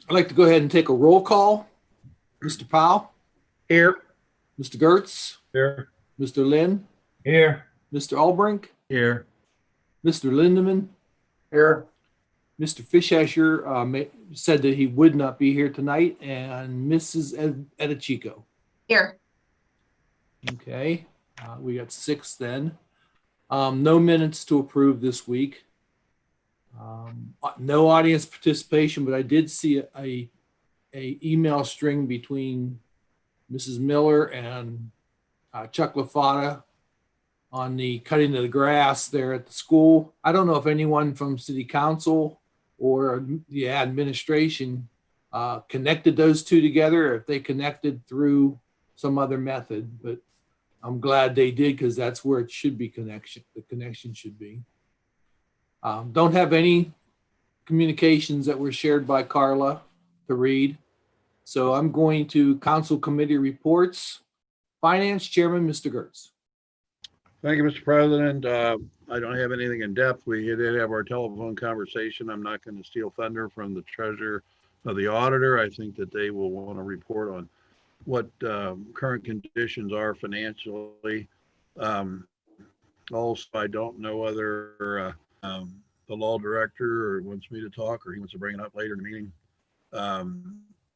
I'd like to go ahead and take a roll call. Mr. Powell, Here. Mr. Gertz, Here. Mr. Lynn, Here. Mr. Albrink, Here. Mr. Lindeman, Here. Mr. Fishasher said that he would not be here tonight, and Mrs. Edichico. Here. Okay, we got 6 then. No minutes to approve this week. No audience participation, but I did see a email string between Mrs. Miller and Chuck LaFata on the cutting of the grass there at the school. I don't know if anyone from City Council or the administration connected those two together, or if they connected through some other method, but I'm glad they did, because that's where it should be the connection should be. Don't have any communications that were shared by Carla to read. So I'm going to council committee reports. Finance Chairman, Mr. Gertz. Thank you, Mr. President. I don't have anything in depth. We did have our telephone conversation. I'm not going to steal thunder from the treasurer of the auditor. I think that they will want to report on what current conditions are financially. Also, I don't know whether the law director wants me to talk, or he wants to bring it up later in the meeting.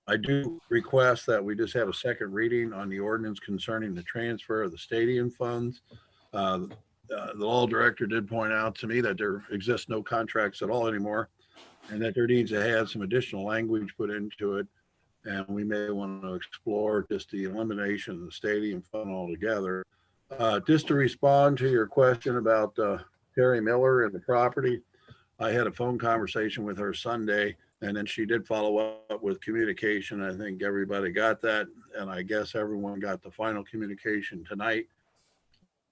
I do request that we just have a second reading on the ordinance concerning the transfer of the stadium funds. The law director did point out to me that there exists no contracts at all anymore, and that there needs to have some additional language put into it. And we may want to explore just the elimination of the stadium fund altogether. Just to respond to your question about Terry Miller and the property, I had a phone conversation with her Sunday, and then she did follow up with communication. I think everybody got that, and I guess everyone got the final communication tonight,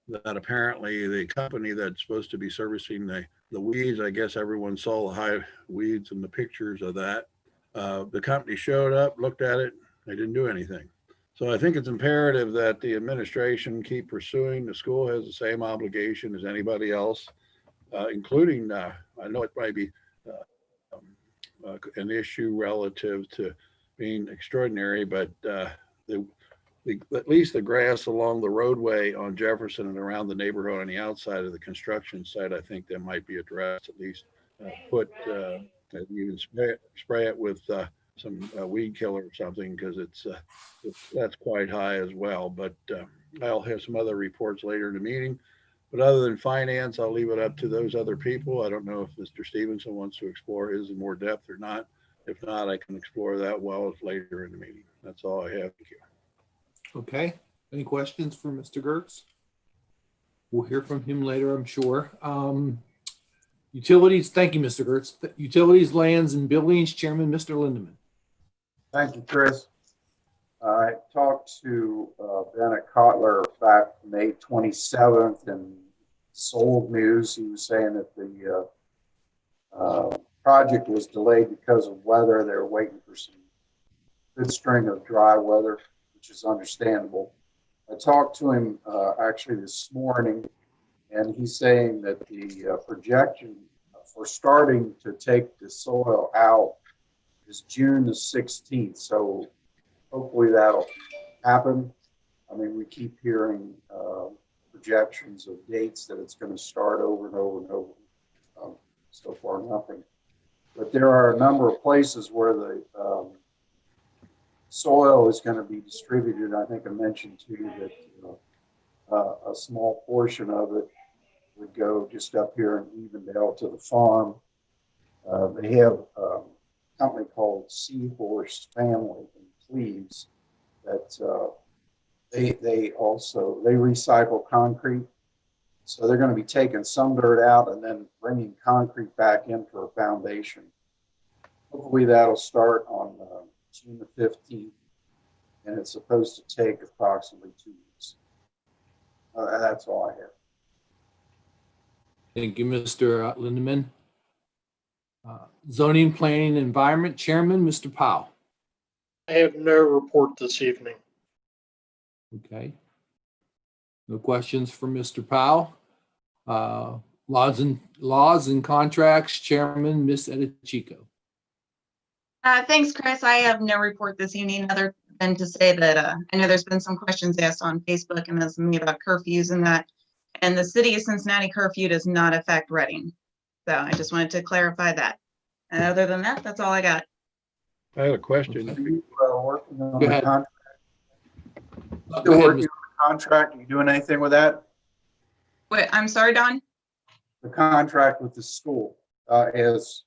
that apparently the company that's supposed to be servicing the weeds, I guess everyone saw the high weeds and the pictures of that. The company showed up, looked at it, they didn't do anything. So I think it's imperative that the administration keep pursuing. The school has the same obligation as anybody else, including, I know it might be an issue relative to being extraordinary, but at least the grass along the roadway on Jefferson and around the neighborhood on the outside of the construction site, I think that might be addressed. At least put even spray it with some weed killer or something, because that's quite high as well. But I'll have some other reports later in the meeting. But other than finance, I'll leave it up to those other people. I don't know if Mr. Stevenson wants to explore his in more depth or not. If not, I can explore that well later in the meeting. That's all I have. Thank you. Okay. Any questions for Mr. Gertz? We'll hear from him later, I'm sure. Utilities. Thank you, Mr. Gertz. Utilities, Lands, and Buildings Chairman, Mr. Lindeman. Thank you, Chris. I talked to Bennett Kotler back May 27th, and sold news. He was saying that the project was delayed because of weather. They were waiting for some good string of dry weather, which is understandable. I talked to him actually this morning, and he's saying that the projection for starting to take the soil out is June the 16th. So hopefully that'll happen. I mean, we keep hearing projections of dates that it's going to start over and over and over. So far, nothing. But there are a number of places where the soil is going to be distributed. I think I mentioned to you that a small portion of it would go just up here in Evendale to the farm. They have a company called Seahorse Family in Cleves that they recycle concrete. So they're going to be taking some dirt out and then bringing concrete back in for a foundation. Hopefully that'll start on June the 15th, and it's supposed to take approximately 2 weeks. That's all I have. Thank you, Mr. Lindeman. Zoning, Planning, and Environment Chairman, Mr. Powell. I have no report this evening. Okay. No questions for Mr. Powell. Laws and Contracts Chairman, Ms. Edichico. Thanks, Chris. I have no report this evening other than to say that I know there's been some questions asked on Facebook and as me about curfews and that. And the city of Cincinnati curfew does not affect Reading. So I just wanted to clarify that. And other than that, that's all I got. I had a question. You, working on Go the ahead. contract? Go Still ahead, working on the contract? Are you doing anything with that? Wait, I'm sorry, Don. The contract with the school, as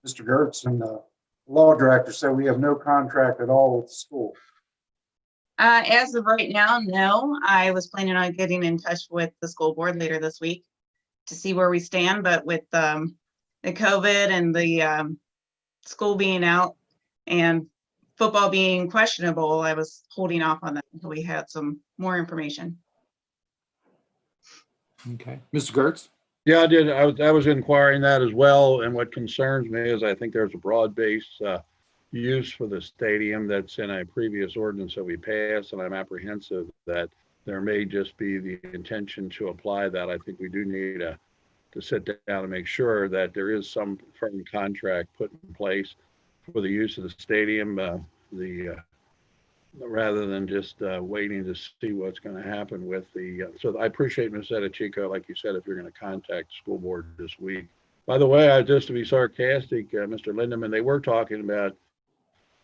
Mr. Gertz and the law director said, we have no contract at all with the school. As of right now, no. I was planning on getting in touch with the school board later this week to see where we stand, but with the COVID and the school being out and football being questionable, I was holding off on that until we had some more information. Okay, Mr. Gertz? Yeah, I did. I was inquiring that as well. And what concerns me is I think there's a broad-based use for the stadium that's in a previous ordinance that we passed, and I'm apprehensive that there may just be the intention to apply that. I think we do need to sit down and make sure that there is some firm contract put in place for the use of the stadium, rather than just waiting to see what's going to happen with the. So I appreciate Ms. Zetachico, like you said, if you're going to contact the school board this week. By the way, just to be sarcastic, Mr. Lindeman, they were talking about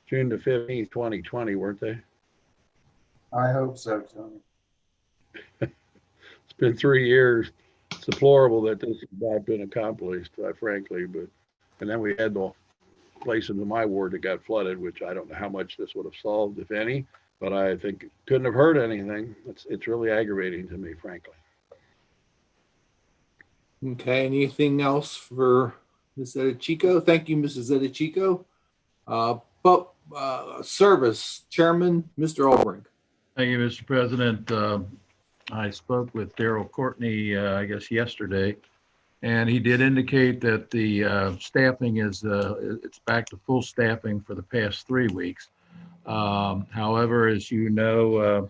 June the 15th, 2020, weren't they? I hope so, Tony. It's been 3 years. It's deplorable that this has not been accomplished, frankly. And then we had the place in my ward that got flooded, which I don't know how much this would have solved, if any. But I think it couldn't have hurt anything. It's really aggravating to me, frankly. Okay, anything else for Ms. Zetachico? Thank you, Mrs. Zetachico. Service Chairman, Mr. Albrecht. Thank you, Mr. President. I spoke with Daryl Courtney, I guess yesterday, and he did indicate that the staffing is, it's back to full staffing for the past 3 weeks. However, as you know,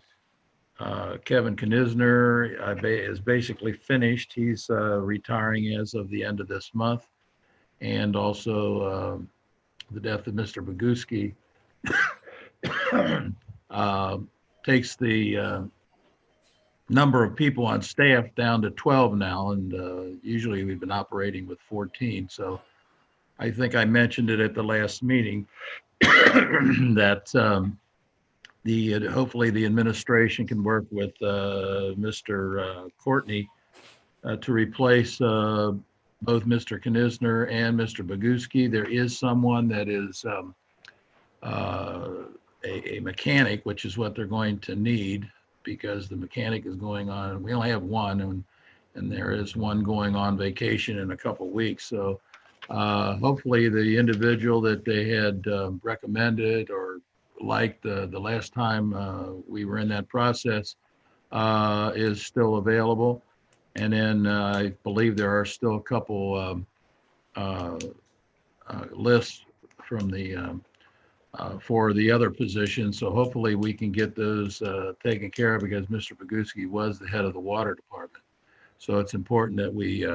Kevin Knisner is basically finished. He's retiring as of the end of this month. And also the death of Mr. Boguski takes the number of people on staff down to 12 now. And usually we've been operating with 14. So I think I mentioned it at the last meeting that hopefully the administration can work with Mr. Courtney to replace both Mr. Knisner and Mr. Boguski. There is someone that is a mechanic, which is what they're going to need because the mechanic is going on. We only have one, and there is one going on vacation in a couple of weeks. So hopefully the individual that they had recommended or liked the last time we were in that process is still available. And then I believe there are still a couple lists from the for the other positions. So hopefully we can get those taken care of because Mr. Boguski was the head of the water department. So it's important that we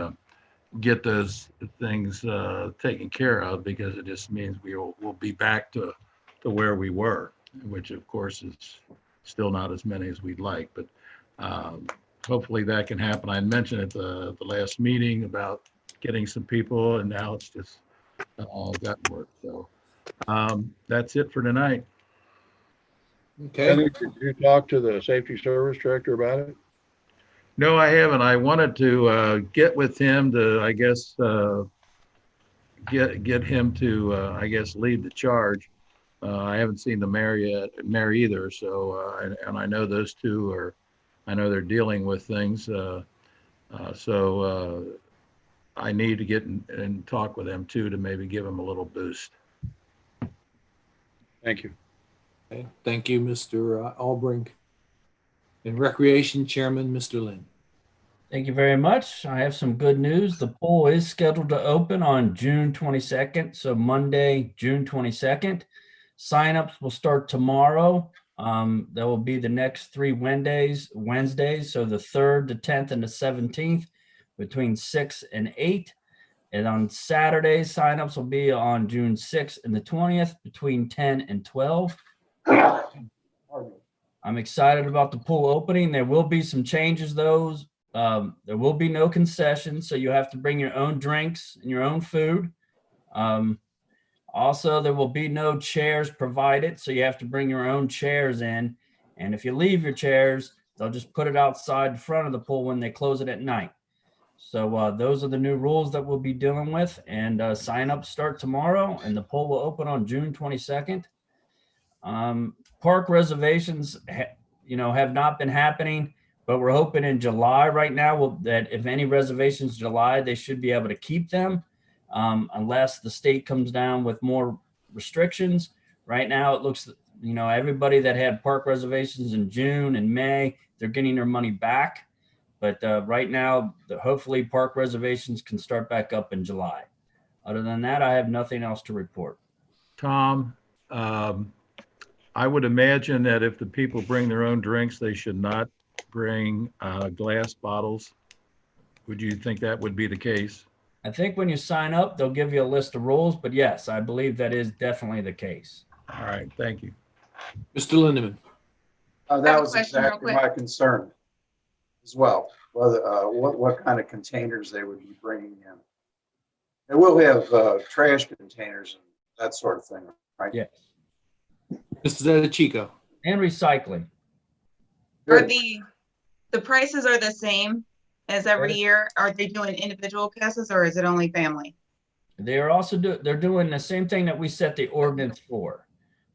get those things taken care of because it just means we'll be back to where we were, which of course is still not as many as we'd like, but hopefully that can happen. I mentioned at the last meeting about getting some people, and now it's just all gotten work. So that's it for tonight. Okay. Did you talk to the safety service director about it? No, I haven't. I wanted to get with him to, I guess, get him to, I guess, lead the charge. I haven't seen the mayor yet, mayor either. So, and I know those two are, I know they're dealing with things. So I need to get and talk with them too to maybe give them a little boost. Thank you. Okay. Thank you, Mr. Albrecht. And Recreation Chairman, Mr. Lynn. Thank you very much. I have some good news. The pool is scheduled to open on June 22nd, so Monday, June 22nd. Signups will start tomorrow. That will be the next 3 Wednesdays, so the 3rd, the 10th, and the 17th between 6 and 8. And on Saturdays, signups will be on June 6th and the 20th between 10 and 12. Pardon me. I'm excited about the pool opening. There will be some changes, though. There will be no concessions, so you have to bring your own drinks and your own food. Also, there will be no chairs provided, so you have to bring your own chairs in. And if you leave your chairs, they'll just put it outside the front of the pool when they close it at night. So those are the new rules that we'll be dealing with. And sign-ups start tomorrow, and the pool will open on June 22nd. Park reservations, have not been happening, but we're hoping in July right now that if any reservations July, they should be able to keep them unless the state comes down with more restrictions. Right now, it looks, everybody that had park reservations in June and May, they're getting their money back. But right now, hopefully park reservations can start back up in July. Other than that, I have nothing else to report. Tom, I would imagine that if the people bring their own drinks, they should not bring glass bottles. Would you think that would be the case? I think when you sign up, they'll give you a list of rules, but yes, I believe that is definitely the case. All right, thank you. Mr. Lindeman. have That a was question real exactly quick. my concern as well, whether, what kind of containers they would be bringing in. They will have trash containers and that sort of thing, right? Yes. Mr. Zetachico. And recycling. Are Good. the prices are the same as every Yes. year? Are they doing individual passes or is it only family? They are also they're doing the same thing that we set the ordinance for.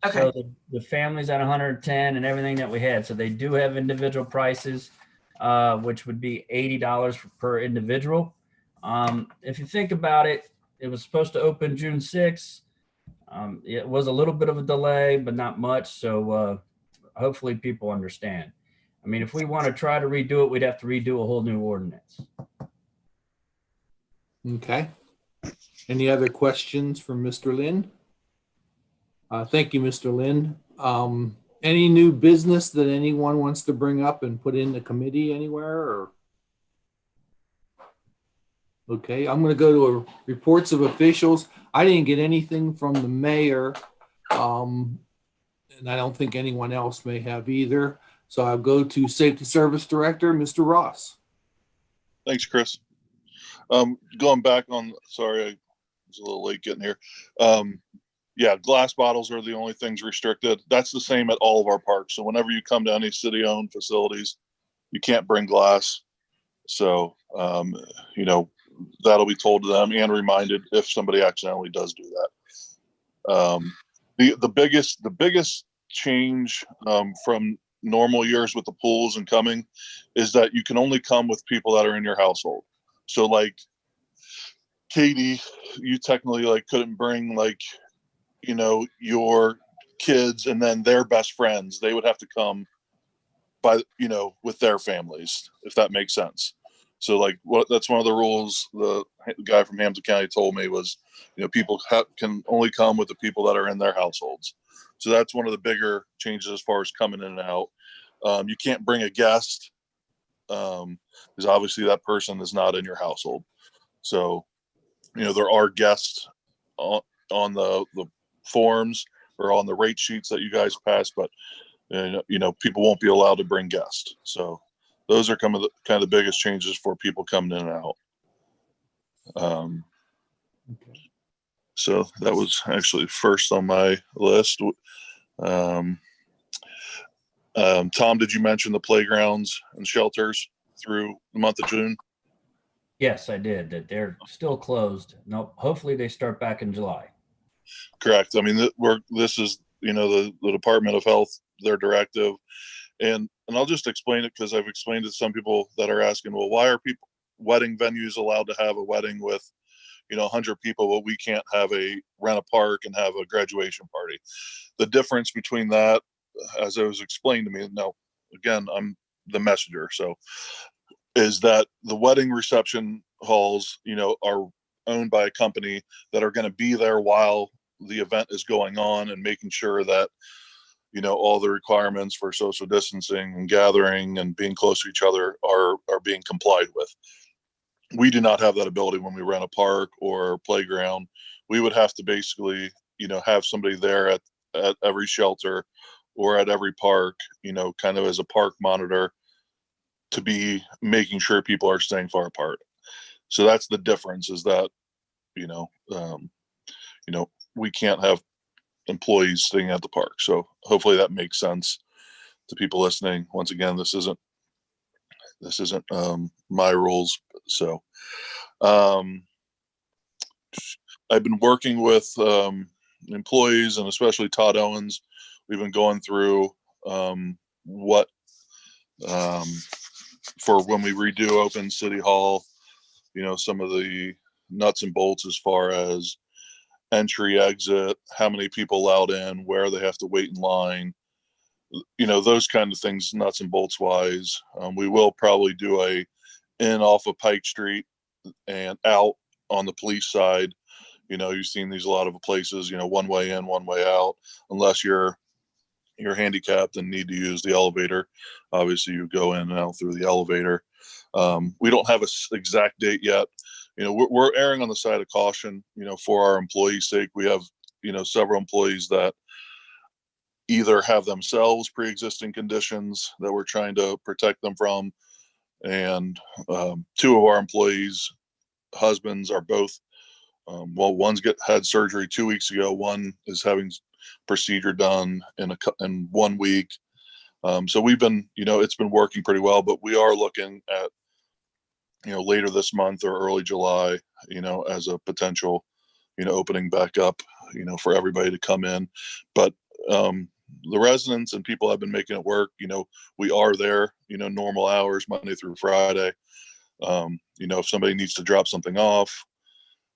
Okay. So the family's at 110 and everything that we had. So they do have individual prices, which would be $80 per individual. If you think about it, it was supposed to open June 6th. It was a little bit of a delay, but not much. So hopefully people understand. I mean, if we want to try to redo it, we'd have to redo a whole new ordinance. Okay. Any other questions from Mr. Lynn? Thank you, Mr. Lynn. Any new business that anyone wants to bring up and put in the committee anywhere or? Okay, I'm going to go to reports of officials. I didn't get anything from the mayor, and I don't think anyone else may have either. So I'll go to Safety Service Director, Mr. Ross. Thanks, Chris. Going back on, sorry, I was a little late getting here. Yeah, glass bottles are the only things restricted. That's the same at all of our parks. So whenever you come to any city-owned facilities, you can't bring glass. So, that'll be told to them and reminded if somebody accidentally does do that. The biggest change from normal years with the pools and coming is that you can only come with people that are in your household. So like Katie, you technically couldn't bring your kids and then their best friends. They would have to come with their families, if that makes sense. So that's one of the rules the guy from Hampton County told me was, people can only come with the people that are in their households. So that's one of the bigger changes as far as coming in and out. You can't bring a guest because obviously that person is not in your household. So, there are guests on the forms or on the rate sheets that you guys pass, but people won't be allowed to bring guests. So those are kind of the biggest changes for people coming in and out. So that was actually first on my list. Tom, did you mention the playgrounds and shelters through the month of June? Yes, I did. That they're still closed. No, hopefully they start back in July. Correct. I mean, this is, the Department of Health, their directive. And I'll just explain it because I've explained it to some people that are asking, well, why are wedding venues allowed to have a wedding with, 100 people, but we can't rent a park and have a graduation party? The difference between that, as it was explained to me, now, again, I'm the messenger. So is that the wedding reception halls, are owned by a company that are going to be there while the event is going on and making sure that, all the requirements for social distancing and gathering and being close to each other are being complied with. we do not have that ability when we rent a park or playground. We would have to basically, have somebody there at every shelter or at every park, kind of as a park monitor to be making sure people are staying far apart. So that's the difference, is that, we can't have employees staying at the park. So hopefully that makes sense to people listening. Once again, this isn't my rules. So I've been working with employees, and especially Todd Owens. We've been going through what for when we redo open City Hall, some of the nuts and bolts as far as entry, exit, how many people allowed in, where they have to wait in line, those kind of things, nuts and bolts wise. We will probably do a in off of Pike Street and out on the police side. You've seen these a lot of places, one way in, one way out, unless you're handicapped and need to use the elevator. Obviously you go in and out through the elevator. We don't have an exact date yet. We're erring on the side of caution, for our employees' sake. We have, several employees that either have themselves pre-existing conditions that we're trying to protect them from. And two of our employees' husbands are both, one's had surgery 2 weeks ago. One is having procedure done in 1 week. So we've been, it's been working pretty well, but we are looking at, later this month or early July, as a potential, opening back up, for everybody to come in. But the residents and people have been making it work. We are there, normal hours, Monday through Friday. If somebody needs to drop something off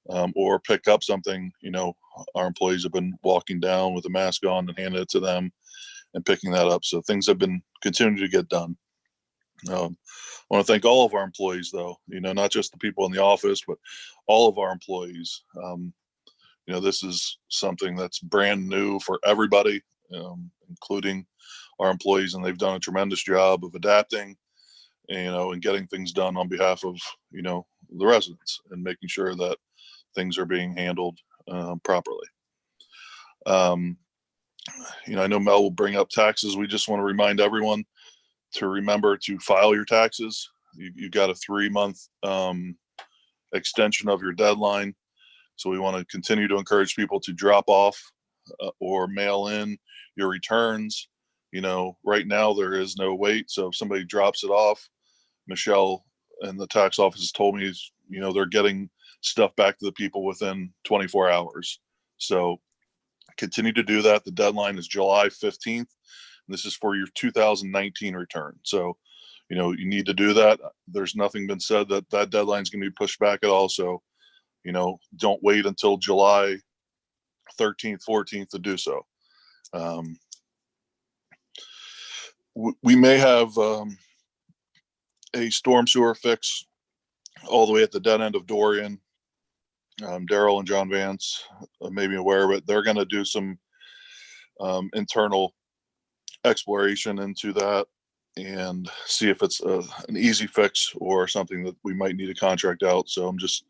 or pick up something, our employees have been walking down with a mask on and handing it to them and picking that up. So things have been continuing to get done. I want to thank all of our employees, though, not just the people in the office, but all of our employees. This is something that's brand new for everybody, including our employees, and they've done a tremendous job of adapting, and getting things done on behalf of, the residents, and making sure that things are being handled properly. I know Mel will bring up taxes. We just want to remind everyone to remember to file your taxes. You got a 3-month extension of your deadline. So we want to continue to encourage people to drop off or mail in your returns. Right now there is no wait. So if somebody drops it off, Michelle and the tax office has told me, they're getting stuff back to the people within 24 hours. So continue to do that. The deadline is July 15th. This is for your 2019 return. So, you need to do that. There's nothing been said that deadline is going to be pushed back at all. So, don't wait until July 13th, 14th to do so. We may have a storm sewer fix all the way at the dead end of Dorian. Daryl and John Vance may be aware of it. They're going to do some internal exploration into that and see if it's an easy fix or something that we might need to contract out. So I'm just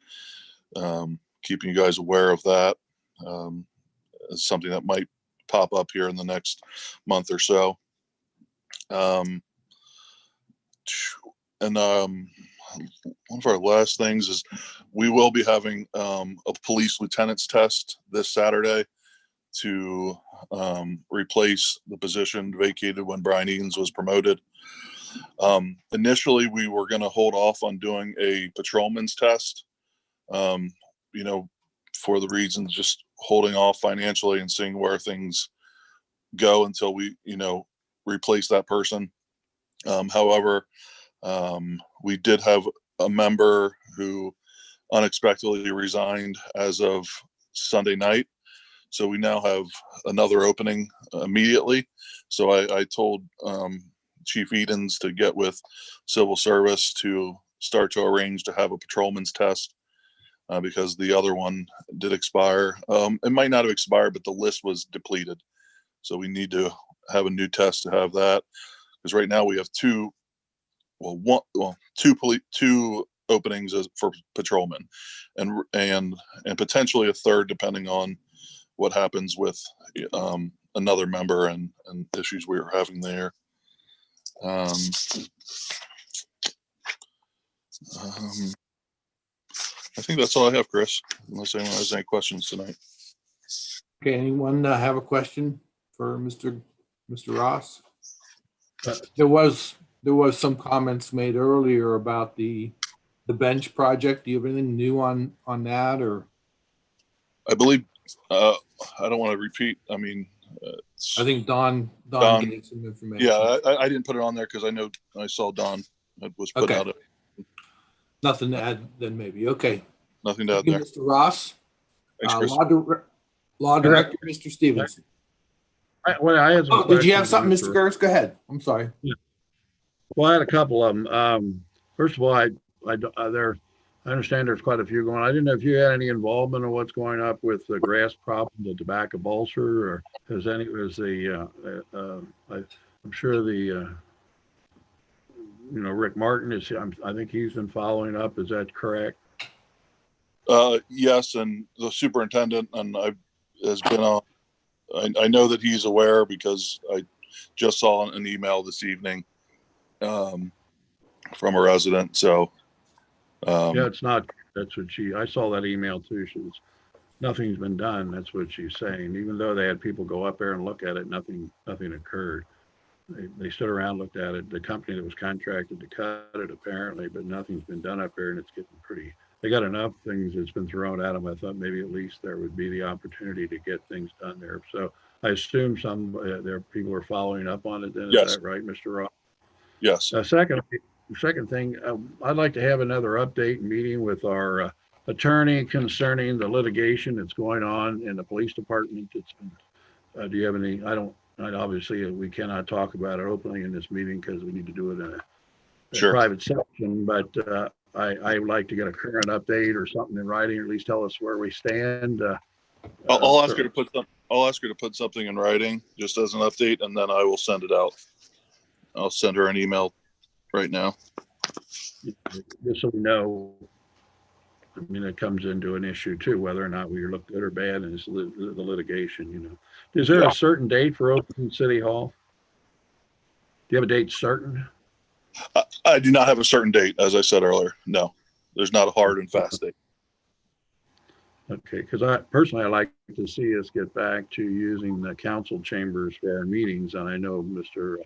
keeping you guys aware of that. It's something that might pop up here in the next month or so. And one of our last things is we will be having a police lieutenant's test this Saturday to replace the position vacated when Brian Eaton's was promoted. Initially, we were going to hold off on doing a patrolman's test, for the reasons just holding off financially and seeing where things go until we, replace that person. However, we did have a member who unexpectedly resigned as of Sunday night. So we now have another opening immediately. So I told Chief Edens to get with Civil Service to start to arrange to have a patrolman's test because the other one did expire. It might not have expired, but the list was depleted. So we need to have a new test to have that, because right now we have two openings for patrolmen, and potentially a third depending on what happens with another member and issues we were having there. I think that's all I have, Chris, unless anyone has any questions tonight. Okay, anyone have a question for Mr. Ross? There was some comments made earlier about the bench project. Do you have anything new on that, or? I believe, I don't want to repeat. I mean, I think Don gave some information. yeah, I didn't put it on there because I saw Don was put Okay. out. Nothing to add then, maybe. Okay. Nothing to add Thank you, there. Mr. Ross. Thanks, Chris. Law Director, Mr. Stevenson. I had some Oh, did you have questions, something, Mr. Gerst? Go ahead. I'm sorry. Well, I had a couple of them. First of all, I understand there's quite a few going on. I didn't know if you had any involvement in what's going up with the grass problem, the tobacco ulcer, or I'm sure Rick Martin I think he's been following up. Is that correct? Yes, and the superintendent has been on. I know that he's aware because I just saw an email this evening from a resident. So yeah, it's not. That's what I saw that email too. Nothing's been done. That's what she's saying. Even though they had people go up there and look at it, nothing occurred. They stood around, looked at it. The company that was contracted to cut it apparently, but nothing's been done up there, and it's getting pretty. They got enough things that's been thrown at them. I thought maybe at least there would be the opportunity to get things done there. So I assume there people are following up on it. Then yes. Is that right, Mr. Ross? Yes. Second thing, I'd like to have another update meeting with our attorney concerning the litigation that's going on in the police department. It's been, do you have any? Obviously we cannot talk about it openly in this meeting because we need to do it in a Sure. private section. But I would like to get a current update or something in writing, or at least tell us where we stand. I'll ask her to put I'll ask her to put something in writing just as an update, and then I will send it out. I'll send her an email right now. Just so we know. I mean, it comes into an issue too, whether or not we look good or bad, and it's the litigation. Is there a certain date for opening City Hall? Do you have a date certain? I do not have a certain date, as I said earlier. No, there's not a hard and fast date. Okay, because I like to see us get back to using the council chambers for our meetings, and I know Mr.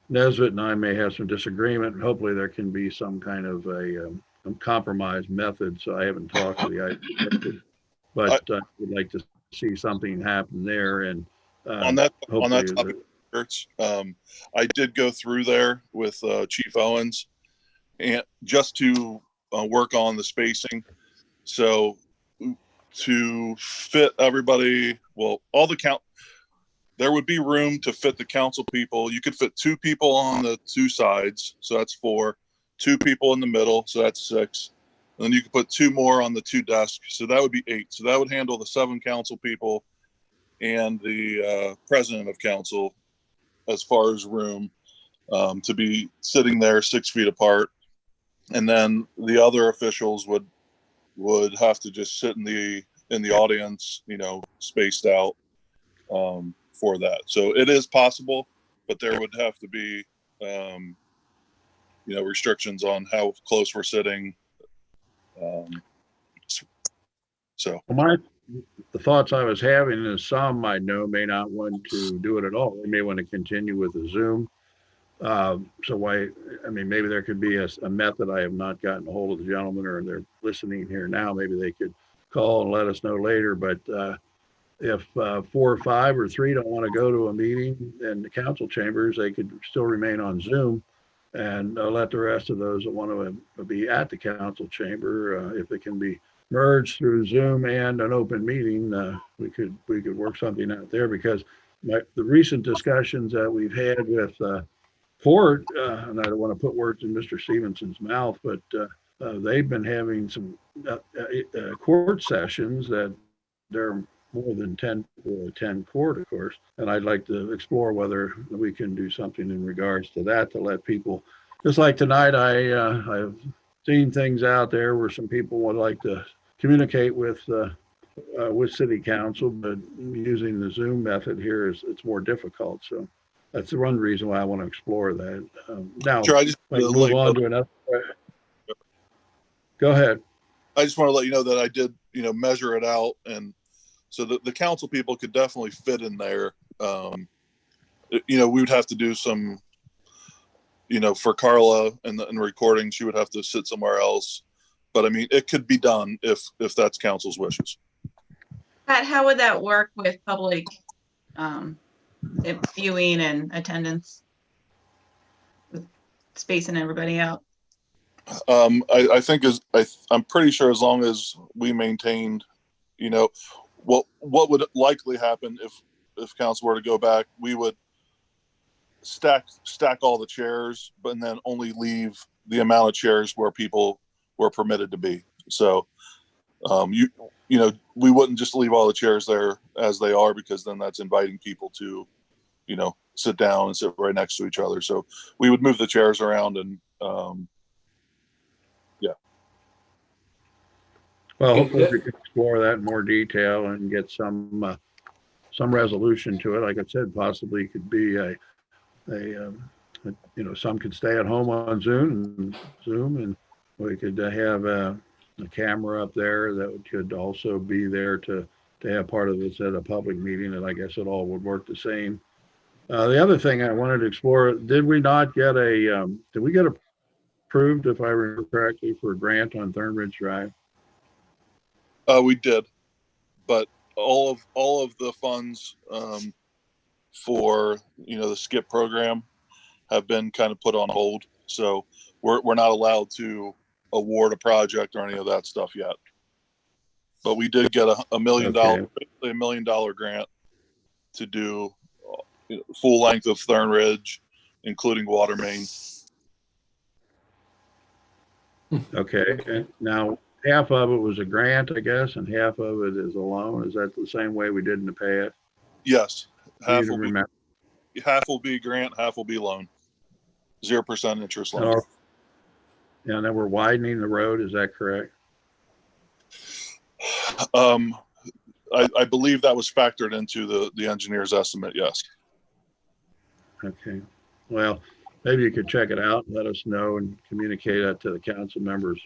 Nesbitt and I may have some disagreement, and hopefully there can be some kind of a compromise method. So I haven't talked to the ICRC, but I would like to see something happen there. And on that topic, I did go through there with Chief Owens, and just to work on the spacing. So to fit everybody, there would be room to fit the council people. You could fit 2 people on the 2 sides, so that's 4. 2 people in the middle, so that's 6. And then you could put 2 more on the 2 desks, so that would be 8. So that would handle the 7 council people and the president of council as far as room to be sitting there 6 feet apart. And then the other officials would have to just sit in the audience, spaced out for that. So it is possible, but there would have to be restrictions on how close we're sitting. The thoughts I was having is some I know may not want to do it at all. They may want to continue with the Zoom. Maybe there could be a method. I have not gotten a hold of the gentleman, or they're listening here now. Maybe they could call and let us know later. But if 4 or 5 or 3 don't want to go to a meeting in the council chambers, they could still remain on Zoom and let the rest of those that want to be at the council chamber, if it can be merged through Zoom and an open meeting, we could work something out there, because the recent discussions that we've had with court, and I don't want to put words in Mr. Stevenson's mouth, but they've been having some court sessions that they're more than 10 people attend court, of course. And I'd like to explore whether we can do something in regards to that, to let people, just like tonight, I seen things out there where some people would like to communicate with city council, but using the Zoom method here it's more difficult. So that's the one reason why I want to explore that. Now, Sure, I just like move on to another. Go ahead. I just want to let you know that I did, measure it out, and so the council people could definitely fit in there. We would have to do some, for Carla and the recording, she would have to sit somewhere else. But I mean, it could be done if that's council's wishes. Pat, how would that work with public viewing and attendance? With spacing everybody out? I think I'm pretty sure as long as we maintained, what would likely happen if council were to go back, we would stack all the chairs, but then only leave the amount of chairs where people were permitted to be. So, we wouldn't just leave all the chairs there as they are, because then that's inviting people to, sit down and sit right next to each other. So we would move the chairs around and, Well, hopefully we can explore that in more detail and get some resolution to it. Like I said, possibly it could be some could stay at home on Zoom, and we could have a camera up there that could also be there to have part of this at a public meeting, and I guess it all would work the same. The other thing I wanted to explore, did we get approved, if I remember correctly, for a grant on Thornridge Drive? we did, but all of the funds for the SKIP program have been kind of put on hold. So we're not allowed to award a project or any of that stuff yet. But we did get a $1 million, basically $1 million grant to do full length of Thornridge, including water main. Okay, and now half of it was a grant, I guess, and half of it is a loan. Is that the same way we did in the past? Yes, half You remember? will be grant, half will be loan. 0% interest loan. Yeah, and then we're widening the road. Is that correct? I believe that was factored into the engineer's estimate. Yes. Okay. Well, maybe you could check it out and let us know and communicate that to the council members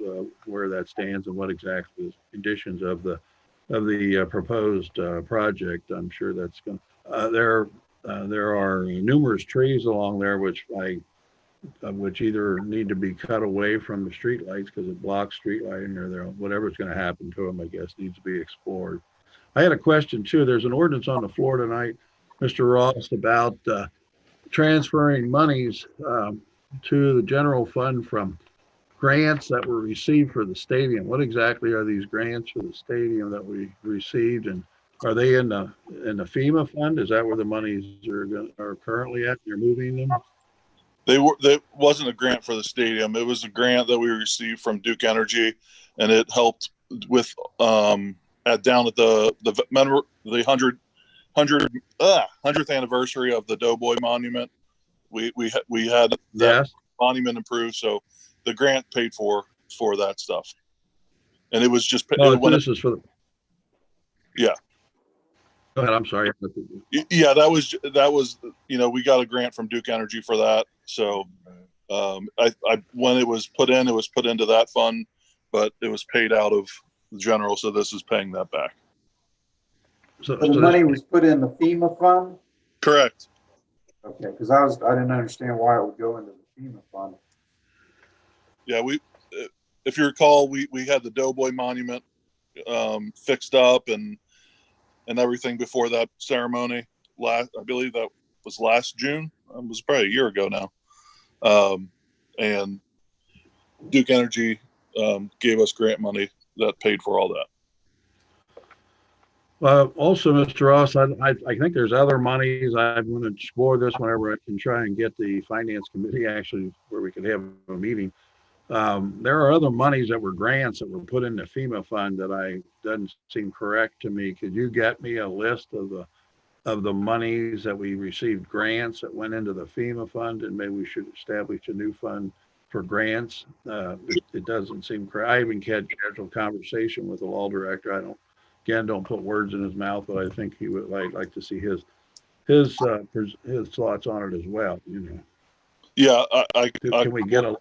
where that stands and what exactly the conditions of the proposed project. I'm sure that's going. There are numerous trees along there which either need to be cut away from the street lights because it blocks street lighting, or whatever's going to happen to them, I guess, needs to be explored. I had a question too. There's an ordinance on the floor tonight, Mr. Ross, about transferring monies to the general fund from grants that were received for the stadium. What exactly are these grants for the stadium that we received, and are they in the FEMA fund? Is that where the monies are currently at? You're moving them? That wasn't a grant for the stadium. It was a grant that we received from Duke Energy, and it helped with down at the 100th anniversary of the Doughboy Monument. We had that Yes. monument improved, so the grant paid for that stuff, and it was just. This is for the. Yeah. Go ahead. I'm sorry. Yeah, that was we got a grant from Duke Energy for that. So when it was put into that fund, but it was paid out of the general. So this is paying that back. So the money was put in the FEMA fund? Correct. Okay, because I didn't understand why it would go into the FEMA fund. Yeah, if you recall, we had the Doughboy Monument fixed up and everything before that ceremony. I believe that was last June. It was probably a year ago now. And Duke Energy gave us grant money that paid for all that. Also, Mr. Ross, I think there's other monies. I'm going to explore this whenever I can try and get the finance committee actually where we could have a meeting. There are other monies that were grants that were put in the FEMA fund that doesn't seem correct to me. Could you get me a list of the monies that we received grants that went into the FEMA fund, and maybe we should establish a new fund for grants. It doesn't seem, I even had casual conversation with the law director. I don't put words in his mouth, but I think he would like to see his thoughts on it as well, you know. Yeah, Can we get a?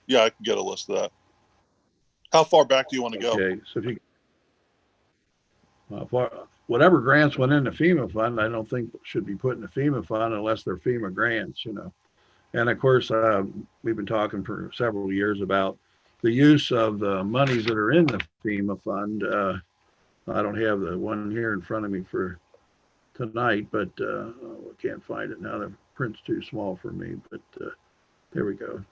yeah, I can get a list of that. How far back do you want to go? Okay, so if you, whatever grants went into FEMA fund, I don't think should be put in the FEMA fund unless they're FEMA grants, you know. And of course, we've been talking for several years about the use of the monies that are in the FEMA fund. I don't have the one here in front of me for tonight, but I can't find it now. The print's too small for me, but there we go.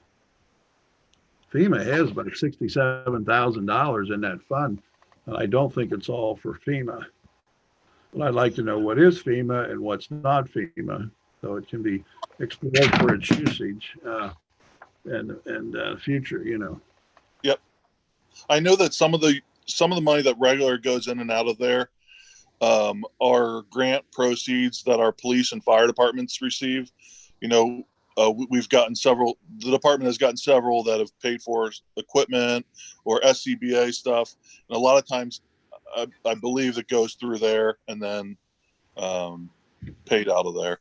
FEMA has about $67,000 in that fund, and I don't think it's all for FEMA. But I'd like to know what is FEMA and what's not FEMA, so it can be explored for its usage and future, you know. Yep. I know that some of the money that regular goes in and out of there are grant proceeds that our police and fire departments receive. You know, we've gotten several, the department has gotten several that have paid for equipment or SCBA stuff. And a lot of times I believe it goes through there and then paid out of there.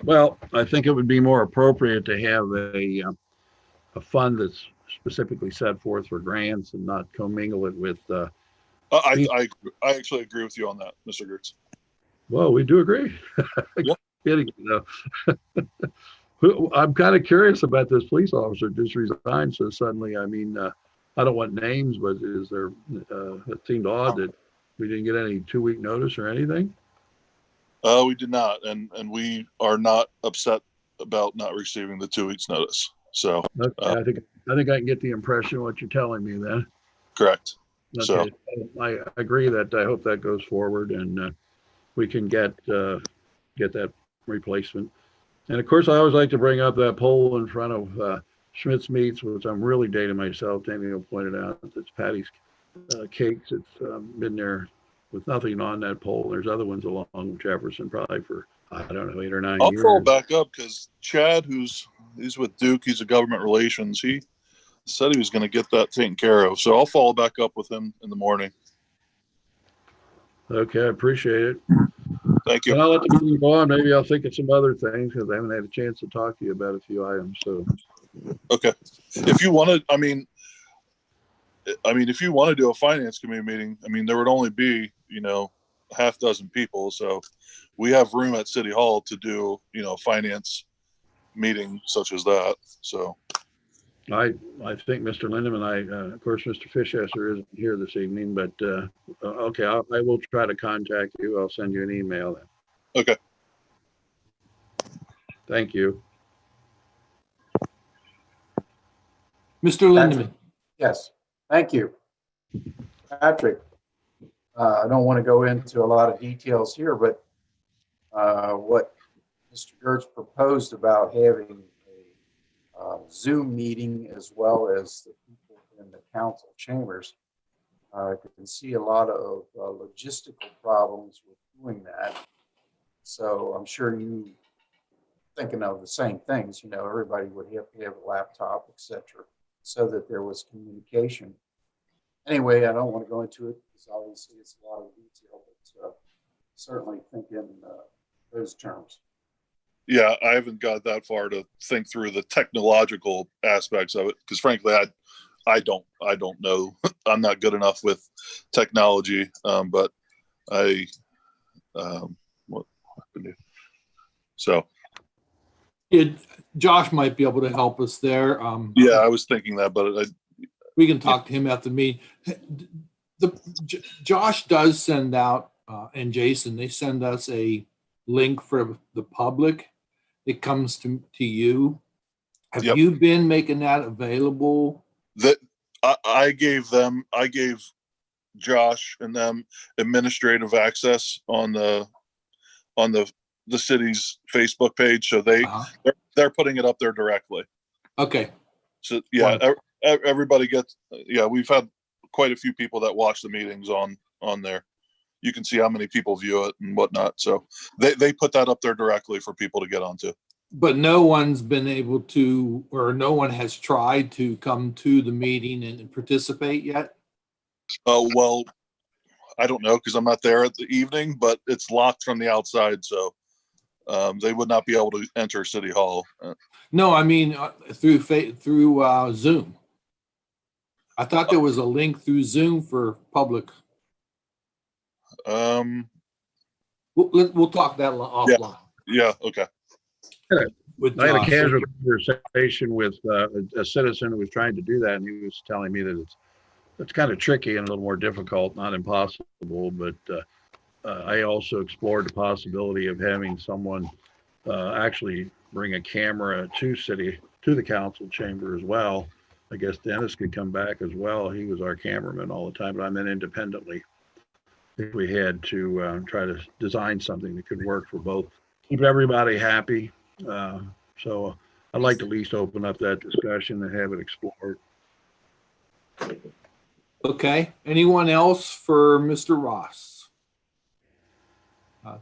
Well, I think it would be more appropriate to have a fund that's specifically set forth for grants and not commingle it with. I actually agree with you on that, Mr. Gertz. Well, we do agree. Yep. Kidding, you know. I'm kind of curious about this police officer just resigned so suddenly. I mean, I don't want names, but is there? It seemed odd that we didn't get any 2-week notice or anything. We did not, and we are not upset about not receiving the 2 weeks notice. So Okay, I think I can get the impression what you're telling me then. correct. Okay, So I agree that I hope that goes forward and we can get that replacement. And of course, I always like to bring up that pole in front of Schmidt's Meats, which I'm really dating myself. Daniel pointed out it's Patty's Cakes. It's been there with nothing on that pole. There's other ones along Jefferson probably for, I don't know, 8 or 9 I'll years. follow back up because Chad, he's with Duke, he's a government relations. He said he was going to get that taken care of. So I'll follow back up with him in the morning. Okay, I appreciate it. Thank you. And I'll let the meeting go on. Maybe I'll think of some other things because I haven't had a chance to talk to you about a few items. So, Okay. If you want to, I mean, if you want to do a finance committee meeting, I mean, there would only be, you know, half dozen people. So we have room at City Hall to do, you know, finance meeting such as that. So I think Mr. Lindeman, of course, Mr. Fishesser isn't here this evening, but okay, I will try to contact you. I'll send you an email then. okay. Thank you. Mr. Lindeman. Yes, thank you. Patrick, I don't want to go into a lot of details here, but what Mr. Gertz proposed about having a Zoom meeting as well as the people in the council chambers, I can see a lot of logistical problems with doing that. So I'm sure you thinking of the same things, you know, everybody would have to have a laptop, etc., so that there was communication. Anyway, I don't want to go into it because obviously it's a lot of detail, but certainly think in those terms. Yeah, I haven't got that far to think through the technological aspects of it because frankly, I don't know. I'm not good enough with technology, but what happened? So Josh might be able to help us there. yeah, I was thinking that, but We can talk to him after the meeting. Josh does send out, and Jason, they send us a link for the public. It comes to you. Have Yep. you been making that available? that I gave Josh and them administrative access on the city's Facebook page, so they're putting it up there directly. Okay. So yeah, everybody gets. Yeah, we've had quite a few people that watch the meetings on there. You can see how many people view it and whatnot. So they put that up there directly for people to get onto. But no one's been able to, or no one has tried to come to the meeting and participate yet? Well, I don't know because I'm not there at the evening, but it's locked from the outside, so they would not be able to enter City Hall. No, I mean, through Zoom. I thought there was a link through Zoom for public. Um, We'll talk that offline. yeah, okay. With I had a Josh. casual conversation with a citizen who was trying to do that, and he was telling me that it's kind of tricky and a little more difficult, not impossible, but I also explored the possibility of having someone actually bring a camera to the council chamber as well. I guess Dennis could come back as well. He was our cameraman all the time, but I meant independently. If we had to try to design something that could work for both, keep everybody happy. So I'd like to at least open up that discussion and have it explored. Okay, anyone else for Mr. Ross?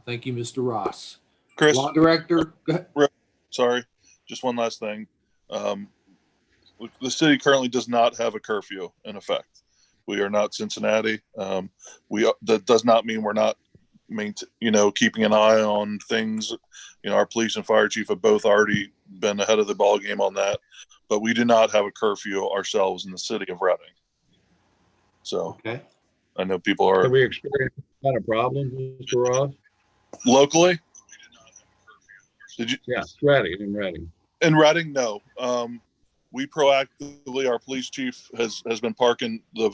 Thank you, Mr. Ross. Chris, Law Director, go ahead. sorry, just one last thing. The city currently does not have a curfew in effect. We are not Cincinnati. That does not mean we're not keeping an eye on things. Our police and fire chief have both already been ahead of the ball game on that, but we do not have a curfew ourselves in the city of Reading. So Okay. I know people are Have we experienced kind of problems, Mr. Ross? locally. Did you? Yeah, Reading. In Reading, no. We proactively, our police chief has been parking the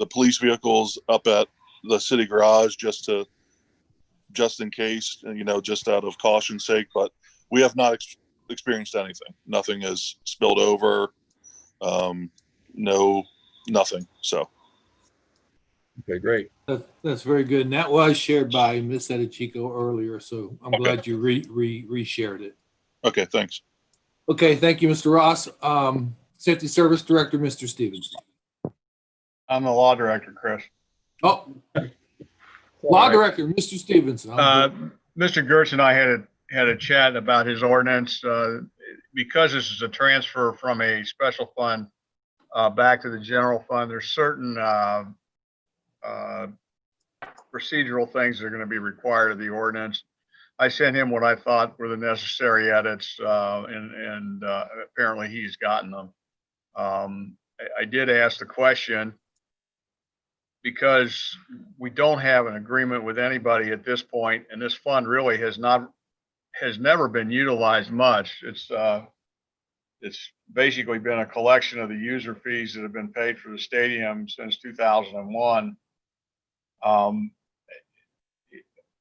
police vehicles up at the city garage just in case, just out of caution's sake. But we have not experienced anything. Nothing has spilled over. Nothing. So. Okay, great. That's very good. And that was shared by Ms. Edichico earlier, so I'm glad you re-shared it. Okay, thanks. Okay, thank you, Mr. Ross. Safety Service Director, Mr. Stevens. I'm the law director, Chris. Oh, Law Director, Mr. Stevenson. Mr. Gertz and I had a chat about his ordinance. Because this is a transfer from a special fund back to the general fund, there's certain procedural things that are going to be required of the ordinance. I sent him what I thought were the necessary edits, and apparently he's gotten them. I did ask the question because we don't have an agreement with anybody at this point, and this fund really has never been utilized much. It's basically been a collection of the user fees that have been paid for the stadium since 2001.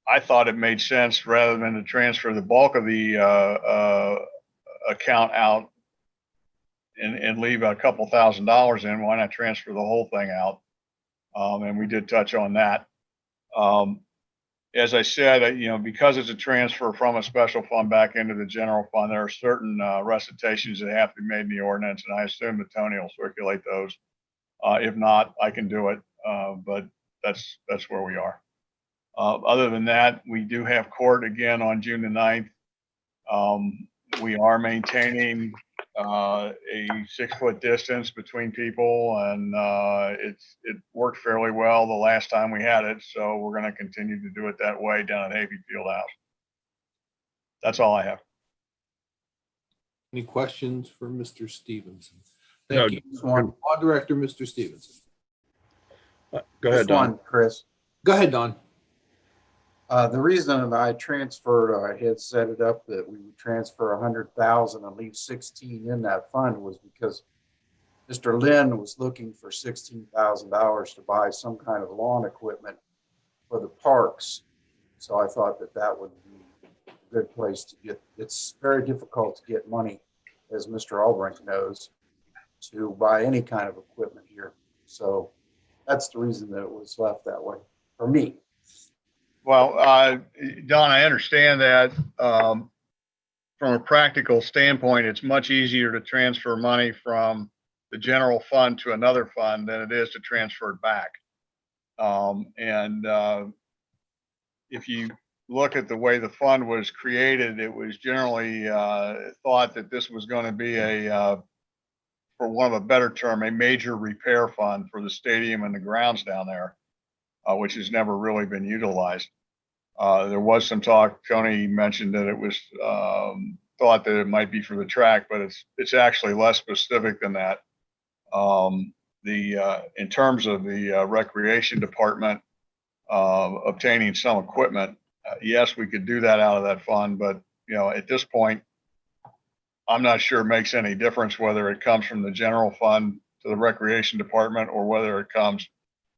I thought it made sense rather than to transfer the bulk of the account out and leave a couple $1,000s in. Why not transfer the whole thing out? And we did touch on that. As I said, because it's a transfer from a special fund back into the general fund, there are certain recitations that have to be made in the ordinance, and I assume that Tony will circulate those. If not, I can do it, but that's where we are. Other than that, we do have court again on June the 9th. We are maintaining a 6-foot distance between people, and it worked fairly well the last time we had it. So we're going to continue to do it that way down at Havey Fieldhouse. That's all I have. Any questions for Mr. Stevenson? No, Thank you. Just one, Law Director, Mr. Stevenson. Go ahead, just Don. one, Chris. Go ahead, Don. The reason that I transferred, I had set it up that we would transfer 100,000 and leave 16 in that fund was because Mr. Lynn was looking for $16,000 to buy some kind of lawn equipment for the parks. So I thought that would be a good place to get. It's very difficult to get money, as Mr. Albrink knows, to buy any kind of equipment here. So that's the reason that it was left that way for me. Well, Don, I understand that from a practical standpoint, it's much easier to transfer money from the general fund to another fund than it is to transfer it back. And if you look at the way the fund was created, it was generally thought that this was going to be for want of a better term, a major repair fund for the stadium and the grounds down there, which has never really been utilized. There was some talk, Tony mentioned that it was thought that it might be for the track, but it's actually less specific than that. In terms of the recreation department obtaining some equipment, yes, we could do that out of that fund, but at this point, I'm not sure it makes any difference whether it comes from the general fund to the recreation department or whether it comes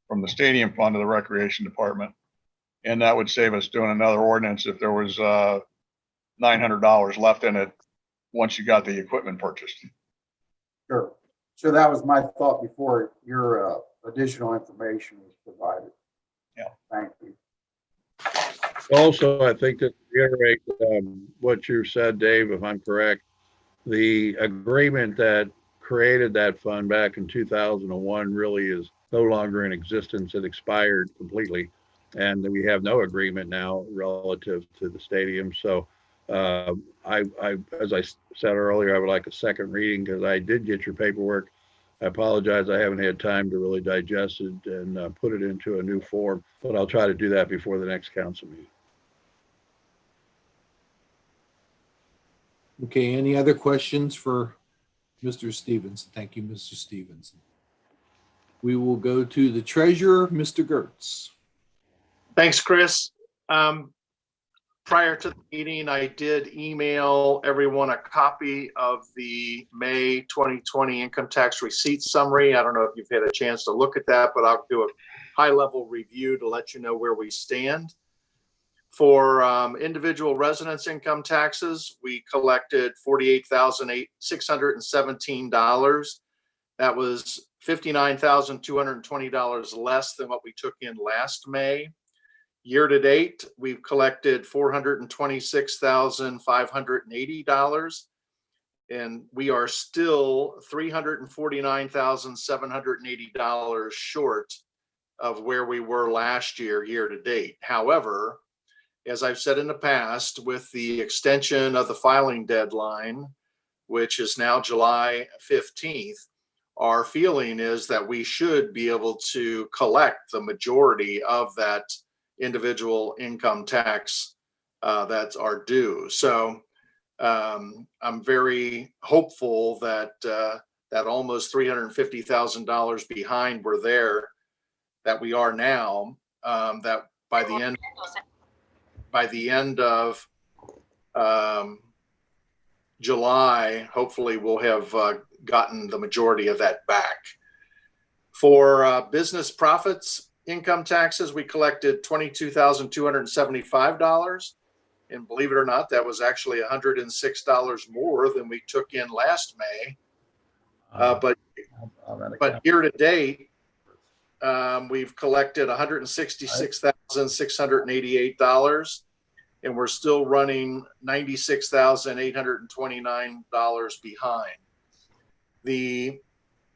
from the stadium fund to the recreation department. And that would save us doing another ordinance if there was $900 left in it once you got the equipment purchased. Sure. So that was my thought before your additional information was provided. Yeah. Thank you. Also, I think to reiterate what you said, Dave, if I'm correct, the agreement that created that fund back in 2001 really is no longer in existence. It expired completely. And we have no agreement now relative to the stadium. So as I said earlier, I would like a second reading because I did get your paperwork. I apologize. I haven't had time to really digest it and put it into a new form, but I'll try to do that before the next council meeting. Okay, any other questions for Mr. Stevenson? Thank you, Mr. Stevenson. We will go to the treasurer, Mr. Gertz. Thanks, Chris. Prior to the meeting, I did email everyone a copy of the May 2020 income tax receipt summary. I don't know if you've had a chance to look at that, but I'll do a high-level review to let you know where we stand. For individual residence income taxes, we collected $48,617. That was $59,220 less than what we took in last May. Year to date, we've collected $426,580, and we are still $349,780 short of where we were last year, year to date. However, as I've said in the past, with the extension of the filing deadline, which is now July 15th, our feeling is that we should be able to collect the majority of that individual income tax that's our due. So I'm very hopeful that that almost $350,000 behind that we are now, that by the end of July, hopefully we'll have gotten the majority of that back. For business profits income taxes, we collected $22,275. And believe it or not, that was actually $106 more than we took in last May. But year to date, we've collected $166,688, and we're still running $96,829 behind.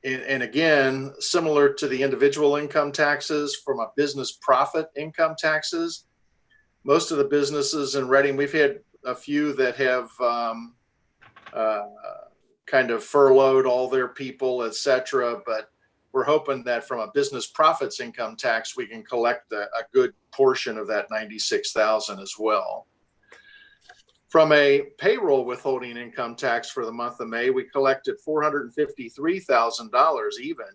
And again, similar to the individual income taxes, from a business profit income taxes, most of the businesses in Reading, we've had a few that have kind of furloughed all their people, et cetera, but we're hoping that from a business profits income tax, we can collect a good portion of that $96,000 as well. From a payroll withholding income tax for the month of May, we collected $453,000 even,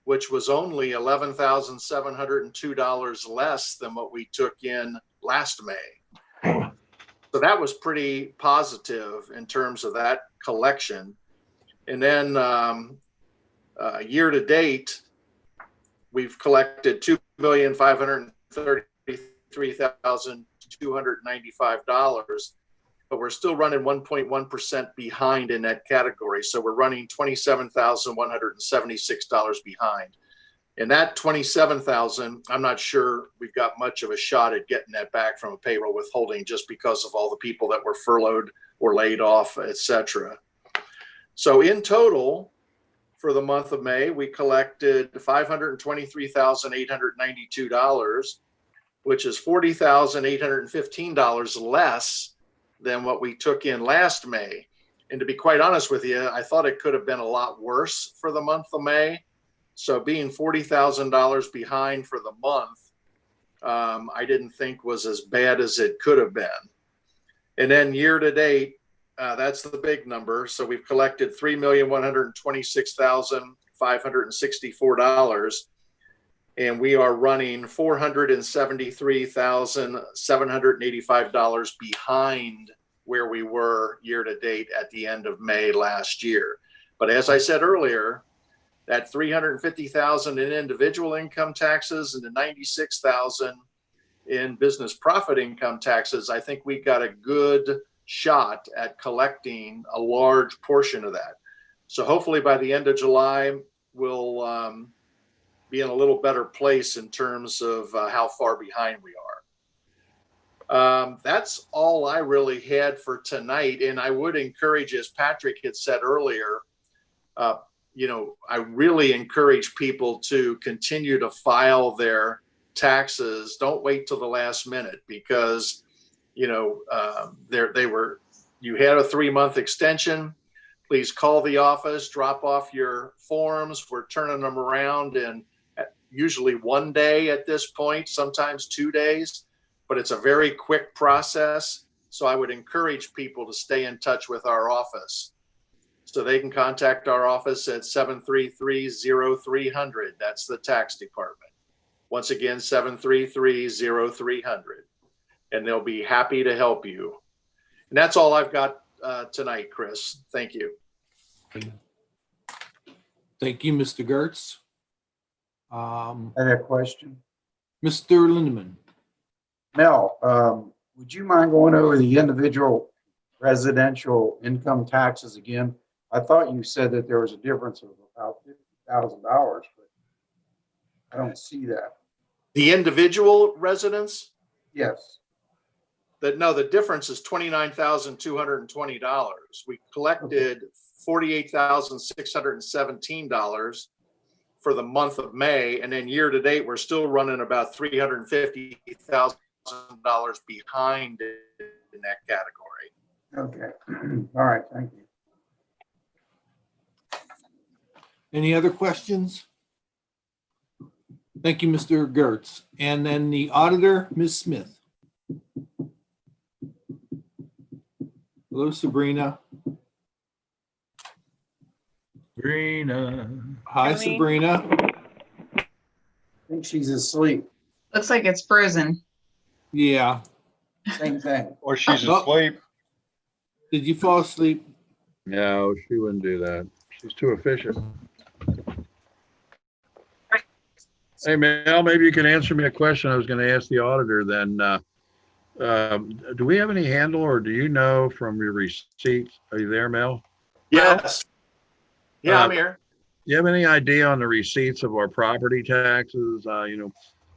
which was only $11,702 less than what we took in last May. So that was pretty positive in terms of that collection. And then year to date, we've collected $2,533,295, but we're still running 1.1% behind in that category. So we're running $27,176 behind. And that $27,000, I'm not sure we've got much of a shot at getting that back from a payroll withholding, just because of all the people that were furloughed or laid off, et cetera. So in total, for the month of May, we collected $523,892, which is $40,815 less than what we took in last May. And to be quite honest with you, I thought it could have been a lot worse for the month of May. So being $40,000 behind for the month, I didn't think was as bad as it could have been. And then year to date, that's the big number. So we've collected $3,126,564, and we are running $473,785 behind where we were year to date at the end of May last year. But as I said earlier, that $350,000 in individual income taxes and the $96,000 in business profit income taxes, I think we got a good shot at collecting a large portion of that. So hopefully by the end of July, we'll be in a little better place in terms of how far behind we are. That's all I really had for tonight. And I would encourage, as Patrick had said earlier, I really encourage people to continue to file their taxes. Don't wait till the last minute, because you had a 3-month extension. Please call the office, drop off your forms. We're turning them around in usually 1 day at this point, sometimes 2 days, but it's a very quick process. So I would encourage people to stay in touch with our office. So they can contact our office at 733-0300. That's the tax department. Once again, 733-0300. And they'll be happy to help you. And that's all I've got tonight, Chris. Thank you. Thank you, Mr. Gertz. I had a question. Mr. Lindeman. Mel, would you mind going over the individual residential income taxes again? I thought you said that there was a difference of about $50,000, but I don't see that. The individual residents? Yes. No, the difference is $29,220. We collected $48,617 for the month of May, and then year to date, we're still running about $350,000 behind in that category. Okay. All right. Thank you. Any other questions? Thank you, Mr. Gertz. And then the auditor, Ms. Smith. Hello, Sabrina. Sabrina. Hi, Tony. Sabrina. I think she's asleep. Looks like it's frozen. Yeah. Same thing. Or she's Oh. asleep. Did you fall asleep? No, she wouldn't do that. She's too efficient. Hey, Mel, maybe you can answer me a question I was going to ask the auditor then. Do we have any handle, or do you know from your receipts? Are you there, Mel? Yes. Yeah, I'm here. Do you have any idea on the receipts of our property taxes?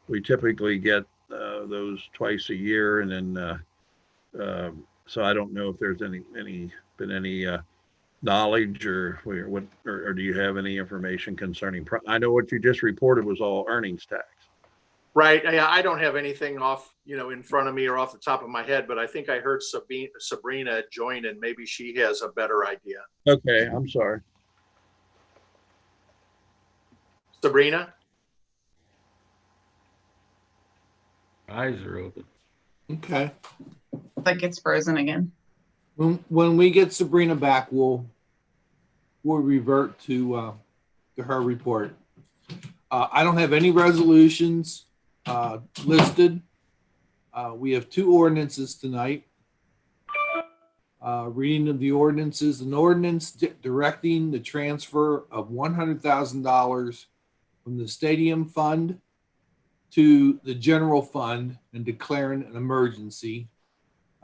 We typically get those twice a year, and then so I don't know if there's been any knowledge or do you have any information concerning? I know what you just reported was all earnings tax. Right. Yeah, I don't have anything off, in front of me or off the top of my head, but I think I heard Sabrina join, and maybe she has a better idea. Okay, I'm sorry. Sabrina? Eyes are open. Okay. Like it's frozen again. When we get Sabrina back, we'll revert to her report. I don't have any resolutions listed. We have 2 ordinances tonight. Reading of the ordinances, an ordinance directing the transfer of $100,000 from the stadium fund to the general fund and declaring an emergency.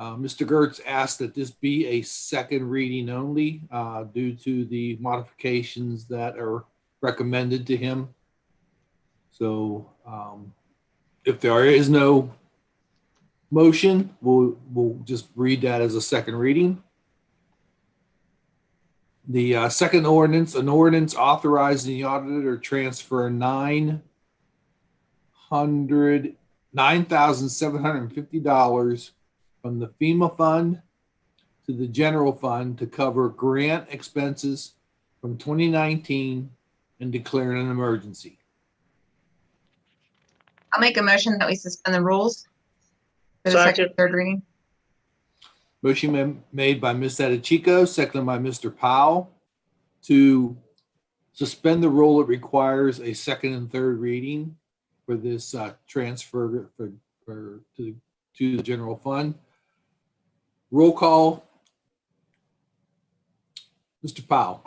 Mr. Gertz asked that this be a second reading only due to the modifications that are recommended to him. So if there is no motion, we'll just read that as a second reading. The second ordinance, an ordinance authorizing the auditor to transfer $9,750 from the FEMA fund to the general fund to cover grant expenses from 2019 and declaring an emergency. I'll make a motion that we suspend the rules for the second, third reading. Motion made by Ms. Adichico, seconded by Mr. Powell to suspend the rule. It requires a second and third reading for this transfer to the general fund. Roll call. Mr. Powell,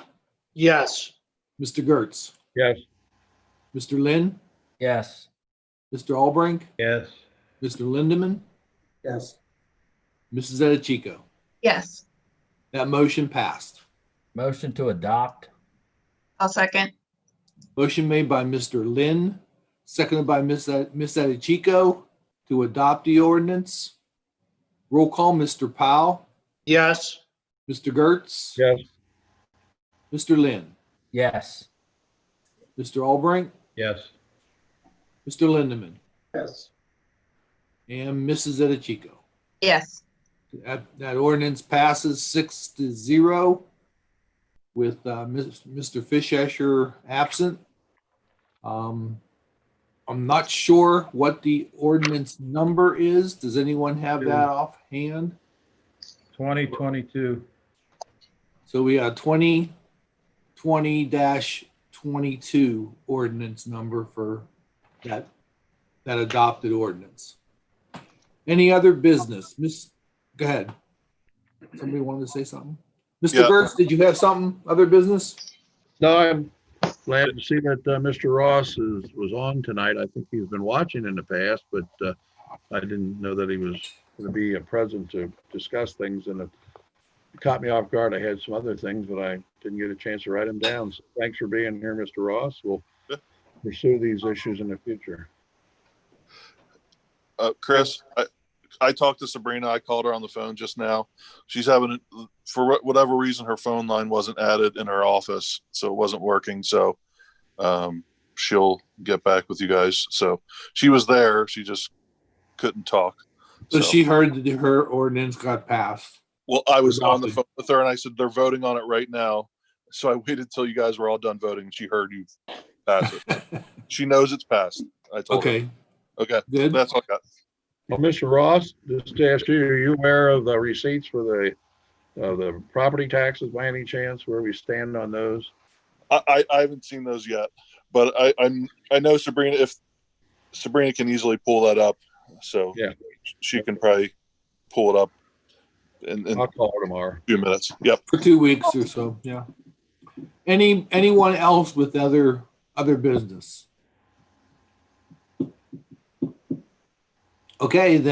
Yes. Mr. Gertz, Yes. Mr. Lynn, Yes. Mr. Albrecht, Yes. Mr. Lindeman, Yes. Mrs. Edichico. Yes, That motion passed. Motion to adopt. I'll second. Motion made by Mr. Lynn, seconded by Ms. Edichico to adopt the ordinance. Roll call, Mr. Powell, Yes. Mr. Gertz, Yes. Mr. Lynn, Yes. Mr. Albrecht, Yes. Mr. Lindeman, Yes. and Mrs. Edichico. Yes, That ordinance passes 6-0 with Mr. Fischescher absent. I'm not sure what the ordinance number is. Does anyone have that offhand? 2022. So we got 2020-22 ordinance number for that adopted ordinance. Any other business? Go ahead. Somebody wanted to say something? Mr. Yeah. Gertz, did you have something, other business? No, I'm glad to see that Mr. Ross was on tonight. I think he's been watching in the past, but I didn't know that he was going to be present to discuss things, and it caught me off guard. I had some other things, but I didn't get a chance to write them down. So thanks for being here, Mr. Ross. We'll pursue these issues in the future. Chris, I talked to Sabrina. I called her on the phone just now. She's having, for whatever reason, her phone line wasn't added in her office, so it wasn't working. So she'll get back with you guys. So she was there. She just couldn't talk. So she heard that her ordinance got passed. Well, I was on the Adopted. phone with her and I said, they're voting on it right now. So I waited till you guys were all done voting and she heard you pass it. She knows it's passed. I told her. Okay, Okay. good. That's all I got. Well, Mr. Ross, just to ask you, are you aware of the receipts for the property taxes by any chance, where we stand on those? I haven't seen those yet, but I know Sabrina, if Sabrina can easily pull that up. So Yeah. she can probably pull it up in I'll a call her tomorrow. few minutes. Yep. For 2 weeks or so, yeah. Anyone else with other business? Okay, then.